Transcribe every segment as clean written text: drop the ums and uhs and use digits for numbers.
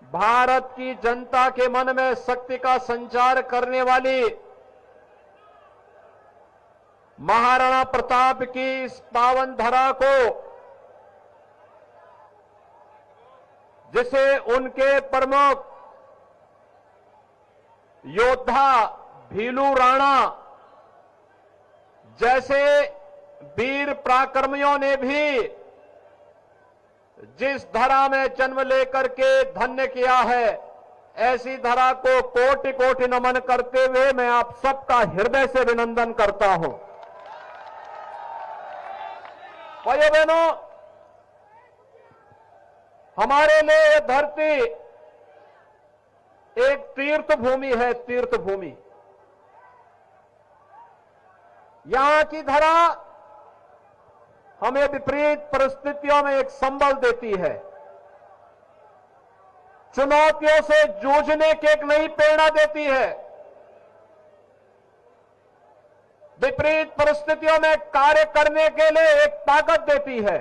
भारत की जनता के मन में शक्ति का संचार करने वाली महाराणा प्रताप की इस पावन धरा को, जिसे उनके प्रमुख योद्धा भीलू राणा जैसे वीर पराक्रमियों ने भी जिस धरा में जन्म लेकर के धन्य किया है, ऐसी धरा को कोटि कोटि नमन करते हुए मैं आप सबका हृदय से अभिनंदन करता हूं। भाइयों बहनों, हमारे लिए यह धरती एक तीर्थ भूमि है, तीर्थ भूमि। यहां की धरा हमें विपरीत परिस्थितियों में एक संबल देती है, चुनौतियों से जूझने की एक नई प्रेरणा देती है, विपरीत परिस्थितियों में कार्य करने के लिए एक ताकत देती है।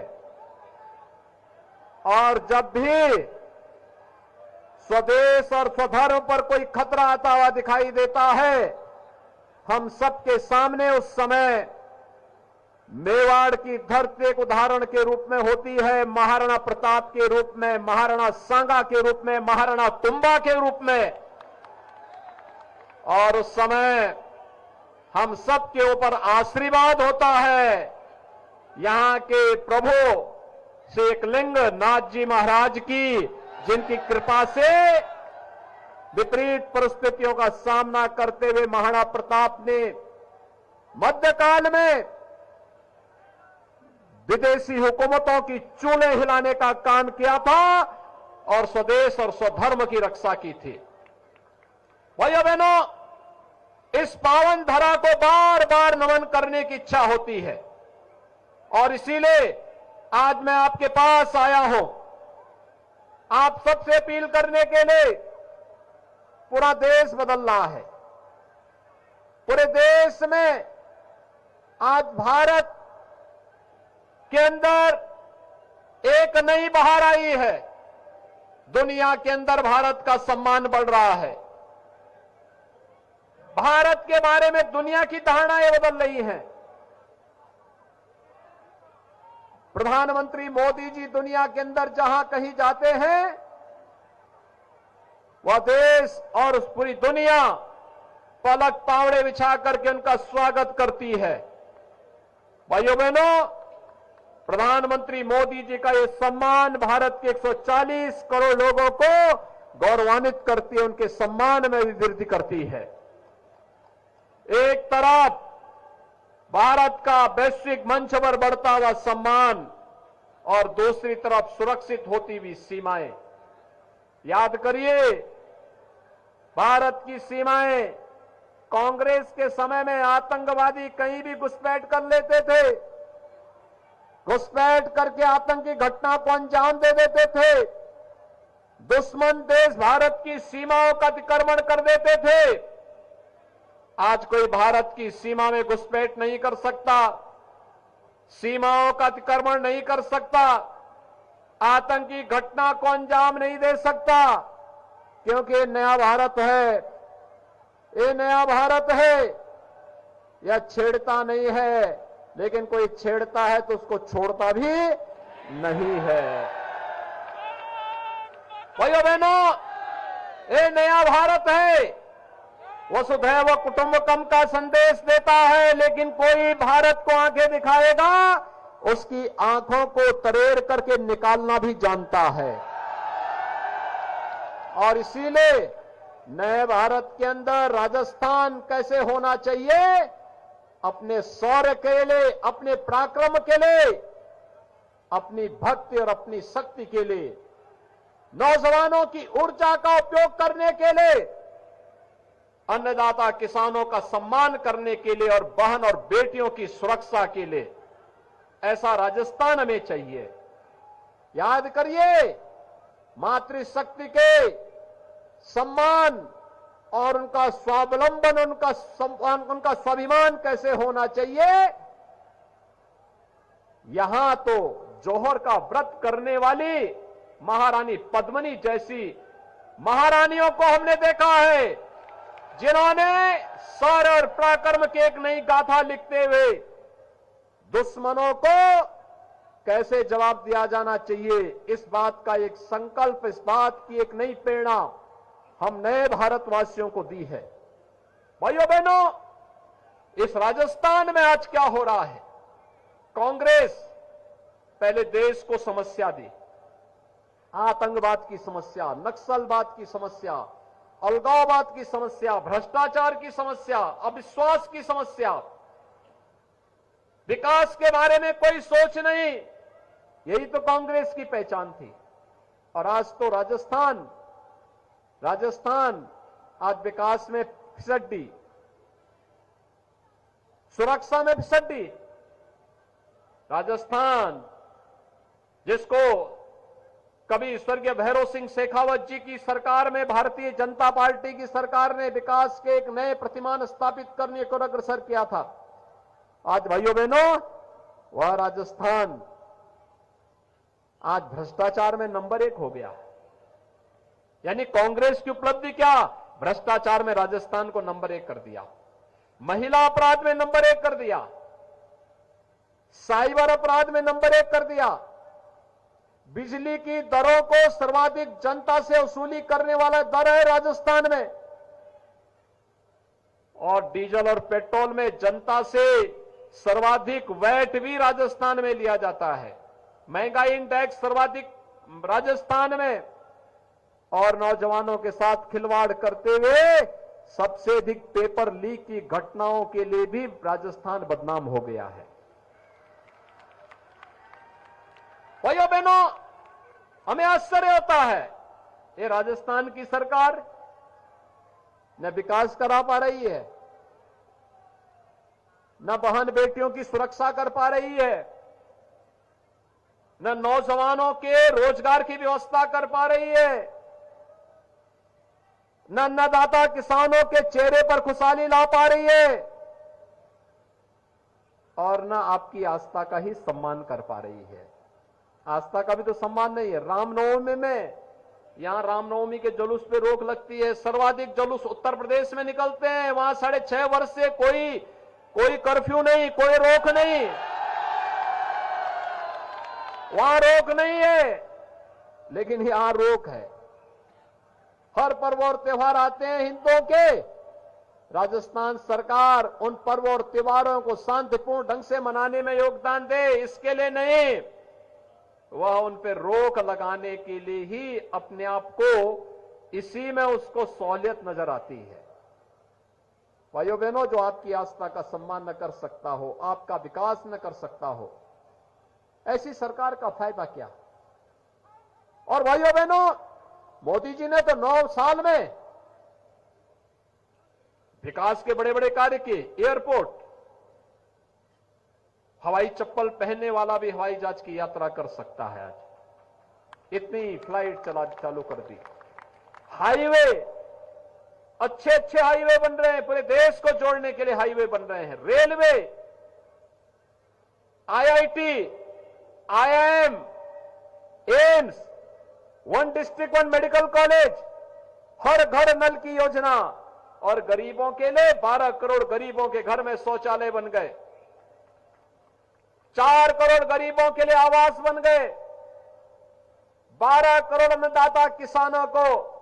और जब भी स्वदेश और स्वधर्म पर कोई खतरा आता हुआ दिखाई देता है, हम सबके सामने उस समय मेवाड़ की धरती एक उदाहरण के रूप में होती है, महाराणा प्रताप के रूप में, महाराणा सांगा के रूप में, महाराणा तुम्बा के रूप में। और उस समय हम सबके ऊपर आशीर्वाद होता है यहां के प्रभु श्री एकलिंग नाथ जी महाराज की, जिनकी कृपा से विपरीत परिस्थितियों का सामना करते हुए महाराणा प्रताप ने मध्यकाल में विदेशी हुकूमतों की चूल्हे हिलाने का काम किया था और स्वदेश और स्वधर्म की रक्षा की थी। भाइयों बहनों, इस पावन धरा को बार बार नमन करने की इच्छा होती है और इसीलिए आज मैं आपके पास आया हूं, आप सबसे अपील करने के लिए। पूरा देश बदल रहा है, पूरे देश में आज भारत के अंदर एक नई बहार आई है। दुनिया के अंदर भारत का सम्मान बढ़ रहा है, भारत के बारे में दुनिया की धारणाएं बदल रही हैं। प्रधानमंत्री मोदी जी दुनिया के अंदर जहां कहीं जाते हैं, वह देश और उस पूरी दुनिया पलक पावड़े बिछा करके उनका स्वागत करती है। भाइयों बहनों, प्रधानमंत्री मोदी जी का यह सम्मान भारत के 140 करोड़ लोगों को गौरवान्वित करती है, उनके सम्मान में भी वृद्धि करती है। एक तरफ भारत का वैश्विक मंच पर बढ़ता हुआ सम्मान और दूसरी तरफ सुरक्षित होती हुई सीमाएं। याद करिए, भारत की सीमाएं कांग्रेस के समय में आतंकवादी कहीं भी घुसपैठ कर लेते थे, घुसपैठ करके आतंकी घटना को अंजाम दे देते थे। दुश्मन देश भारत की सीमाओं का अतिक्रमण कर देते थे। आज कोई भारत की सीमा में घुसपैठ नहीं कर सकता, सीमाओं का अतिक्रमण नहीं कर सकता, आतंकी घटना को अंजाम नहीं दे सकता, क्योंकि ये नया भारत है, ये नया भारत है। यह छेड़ता नहीं है, लेकिन कोई छेड़ता है तो उसको छोड़ता भी नहीं है। भाइयों बहनों, ये नया भारत है, वसुधैव कुटुंबकम का संदेश देता है, लेकिन कोई भारत को आंखें दिखाएगा, उसकी आंखों को तरेड़ करके निकालना भी जानता है। और इसीलिए नए भारत के अंदर राजस्थान कैसे होना चाहिए, अपने शौर्य के लिए, अपने पराक्रम के लिए, अपनी भक्ति और अपनी शक्ति के लिए, नौजवानों की ऊर्जा का उपयोग करने के लिए, अन्नदाता किसानों का सम्मान करने के लिए और बहन और बेटियों की सुरक्षा के लिए, ऐसा राजस्थान हमें चाहिए। याद करिए, मातृशक्ति के सम्मान और उनका स्वावलंबन, उनका स्वाभिमान कैसे होना चाहिए। यहां तो जौहर का व्रत करने वाली महारानी पद्मिनी जैसी महारानियों को हमने देखा है जिन्होंने शौर्य और पराक्रम की एक नई गाथा लिखते हुए दुश्मनों को कैसे जवाब दिया जाना चाहिए, इस बात का एक संकल्प, इस बात की एक नई प्रेरणा हम नए भारतवासियों को दी है। भाइयों बहनों, इस राजस्थान में आज क्या हो रहा है? कांग्रेस पहले देश को समस्या दी, आतंकवाद की समस्या, नक्सलवाद की समस्या, अलगाववाद की समस्या, भ्रष्टाचार की समस्या, अविश्वास की समस्या, विकास के बारे में कोई सोच नहीं, यही तो कांग्रेस की पहचान थी। और आज तो राजस्थान आज विकास में फिसड्डी, सुरक्षा में फिसड्डी। राजस्थान जिसको कभी स्वर्गीय भैरव सिंह शेखावत जी की सरकार में भारतीय जनता पार्टी की सरकार ने विकास के एक नए प्रतिमान स्थापित करने को अग्रसर किया था, आज भाइयों बहनों वह राजस्थान आज भ्रष्टाचार में नंबर 1 हो गया। यानी कांग्रेस की उपलब्धि क्या? भ्रष्टाचार में राजस्थान को नंबर 1 कर दिया, महिला अपराध में नंबर 1 कर दिया, साइबर अपराध में नंबर 1 कर दिया, बिजली की दरों को सर्वाधिक जनता से वसूली करने वाला दर है राजस्थान में, और डीजल और पेट्रोल में जनता से सर्वाधिक वैट भी राजस्थान में लिया जाता है। महंगाई इंडेक्स सर्वाधिक राजस्थान में, और नौजवानों के साथ खिलवाड़ करते हुए सबसे अधिक पेपर लीक की घटनाओं के लिए भी राजस्थान बदनाम हो गया है। भाइयों बहनों, हमें आश्चर्य होता है, ये राजस्थान की सरकार न विकास करा पा रही है, न बहन बेटियों की सुरक्षा कर पा रही है, न नौजवानों के रोजगार की व्यवस्था कर पा रही है, न अन्नदाता किसानों के चेहरे पर खुशहाली ला पा रही है, और न आपकी आस्था का ही सम्मान कर पा रही है। आस्था का भी तो सम्मान नहीं है। रामनवमी में, यहां रामनवमी के जुलूस पे रोक लगती है, सर्वाधिक जुलूस उत्तर प्रदेश में निकलते हैं, वहां 6.5 वर्ष से कोई कर्फ्यू नहीं, कोई रोक नहीं, वहां रोक नहीं है, लेकिन यहां रोक है। हर पर्व और त्योहार आते हैं हिंदुओं के, राजस्थान सरकार उन पर्व और त्योहारों को शांतिपूर्ण ढंग से मनाने में योगदान दे, इसके लिए नहीं, वह उन पर रोक लगाने के लिए ही अपने आप को इसी में उसको सहूलियत नजर आती है। भाइयों बहनों, जो आपकी आस्था का सम्मान न कर सकता हो, आपका विकास न कर सकता हो, ऐसी सरकार का फायदा क्या? और भाइयों बहनों, मोदी जी ने तो 9 साल में विकास के बड़े बड़े कार्य किए। एयरपोर्ट, हवाई चप्पल पहनने वाला भी हवाई जहाज की यात्रा कर सकता है, आज इतनी फ्लाइट चालू कर दी। हाईवे, अच्छे अच्छे हाईवे बन रहे हैं, पूरे देश को जोड़ने के लिए हाईवे बन रहे हैं। Railway, IIT, IIM, AIIMS, 1 district 1 medical college, हर घर नल की योजना, और गरीबों के लिए 12 करोड़ गरीबों के घर में शौचालय बन गए, 4 करोड़ गरीबों के लिए आवास बन गए, 12 करोड़ अन्नदाता किसानों को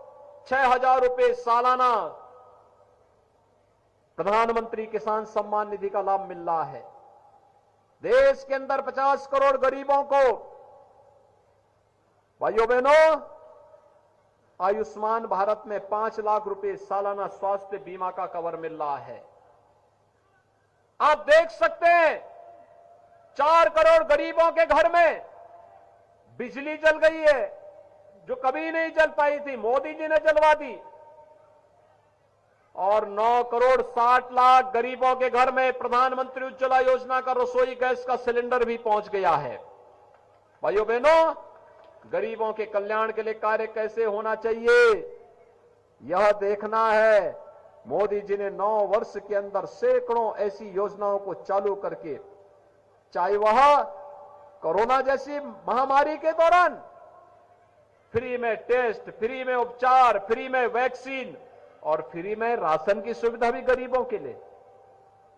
6,000 रुपए सालाना प्रधानमंत्री किसान सम्मान निधि का लाभ मिल रहा है। देश के अंदर 50 करोड़ गरीबों को, भाइयों बहनों, आयुष्मान भारत में 5 लाख रुपए सालाना स्वास्थ्य बीमा का कवर मिल रहा है। आप देख सकते हैं 4 करोड़ गरीबों के घर में बिजली जल गई है, जो कभी नहीं जल पाई थी, मोदी जी ने जलवा दी। और 9 करोड़ 60 लाख गरीबों के घर में प्रधानमंत्री उज्ज्वला योजना का रसोई गैस का सिलेंडर भी पहुंच गया है। भाइयों बहनों, गरीबों के कल्याण के लिए कार्य कैसे होना चाहिए, यह देखना है। मोदी जी ने 9 वर्ष के अंदर सैकड़ों ऐसी योजनाओं को चालू करके, चाहे वह कोरोना जैसी महामारी के दौरान फ्री में टेस्ट, फ्री में उपचार, फ्री में वैक्सीन और फ्री में राशन की सुविधा भी गरीबों के लिए।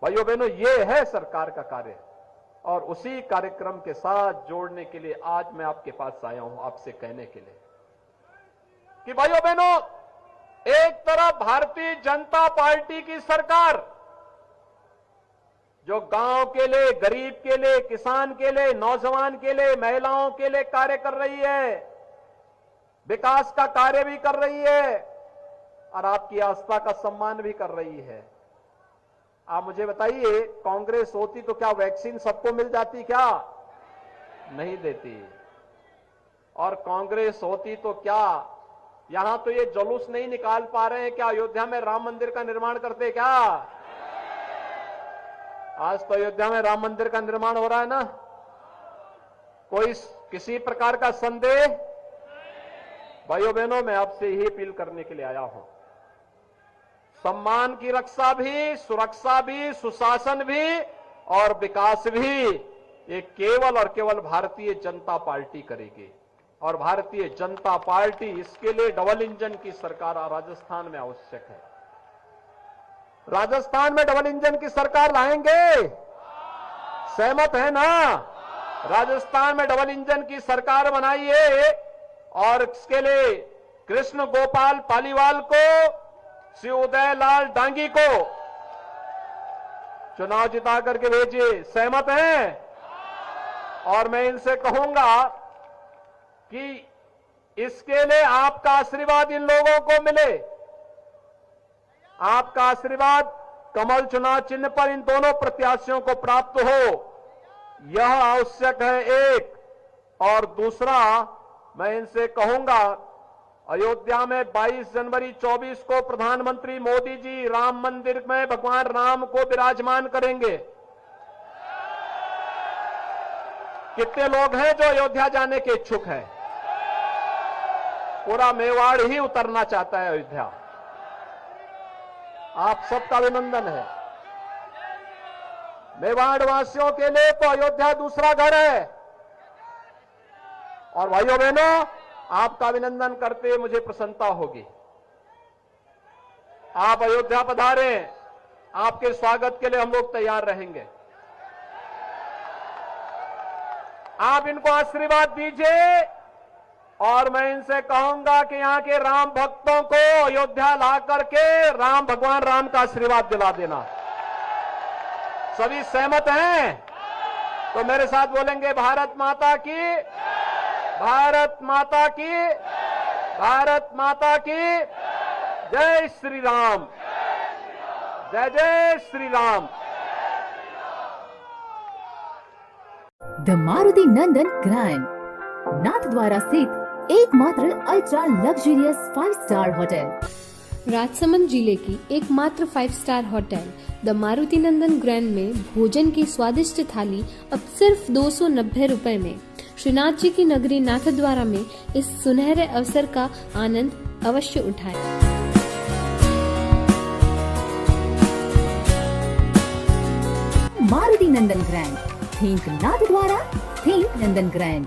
भाइयों बहनों, ये है सरकार का कार्य और उसी कार्यक्रम के साथ जोड़ने के लिए आज मैं आपके पास आया हूं, आपसे कहने के लिए कि भाइयों बहनों, एक तरफ भारतीय जनता पार्टी की सरकार जो गांव के लिए, गरीब के लिए, किसान के लिए, नौजवान के लिए, महिलाओं के लिए कार्य कर रही है, विकास का कार्य भी कर रही है और आपकी आस्था का सम्मान भी कर रही है। आप मुझे बताइए, कांग्रेस होती तो क्या वैक्सीन सबको मिल जाती? क्या नहीं देती। और कांग्रेस होती तो क्या यहां तो ये जुलूस नहीं निकाल पा रहे हैं, क्या अयोध्या में राम मंदिर का निर्माण करते? क्या आज तो अयोध्या में राम मंदिर का निर्माण हो रहा है ना? कोई किसी प्रकार का संदेह? भाइयों बहनों, मैं आपसे यही अपील करने के लिए आया हूं, सम्मान की रक्षा भी, सुरक्षा भी, सुशासन भी और विकास भी ये केवल और केवल भारतीय जनता पार्टी करेगी। और भारतीय जनता पार्टी इसके लिए डबल इंजन की सरकार राजस्थान में आवश्यक है। राजस्थान में डबल इंजन की सरकार लाएंगे, सहमत है ना? राजस्थान में डबल इंजन की सरकार बनाइए और इसके लिए कृष्ण गोपाल पालीवाल को, श्री उदयलाल डांगी को चुनाव जिता करके भेजिए। सहमत हैं? और मैं इनसे कहूंगा कि इसके लिए आपका आशीर्वाद इन लोगों को मिले। आपका आशीर्वाद कमल चुनाव चिन्ह पर इन दोनों प्रत्याशियों को प्राप्त हो, यह आवश्यक है एक। और दूसरा, मैं इनसे कहूंगा, अयोध्या में 22 जनवरी 24 को प्रधानमंत्री मोदी जी राम मंदिर में भगवान राम को विराजमान करेंगे। कितने लोग हैं जो अयोध्या जाने के इच्छुक हैं? पूरा मेवाड़ ही उतरना चाहता है अयोध्या। आप सबका अभिनंदन है। मेवाड़ वासियों के लिए तो अयोध्या दूसरा घर है। और भाइयों बहनों, आपका अभिनंदन करते हुए मुझे प्रसन्नता होगी। आप अयोध्या पधारें, आपके स्वागत के लिए हम लोग तैयार रहेंगे। आप इनको आशीर्वाद दीजिए और मैं इनसे कहूंगा कि यहां के राम भक्तों को अयोध्या ला करके राम, भगवान राम का आशीर्वाद दिला देना। सभी सहमत हैं? तो मेरे साथ बोलेंगे, भारत माता की, भारत माता की, भारत माता की जय श्री राम, जय जय Shri Ram. The Maruti Nandan grand, Nathdwara स्थित एकमात्र ultra luxurious 5 star hotel. Rajsamand जिले की एकमात्र 5 star hotel the Maruti Nandan grand में भोजन की स्वादिष्ट थाली अब सिर्फ 290 रुपए में। श्रीनाथ जी की नगरी नाथद्वारा में इस सुनहरे अवसर का आनंद अवश्य उठाएं। मारुति नंदन ग्रैंड, थिंक नाथद्वारा, थिंक नंदन ग्रैंड।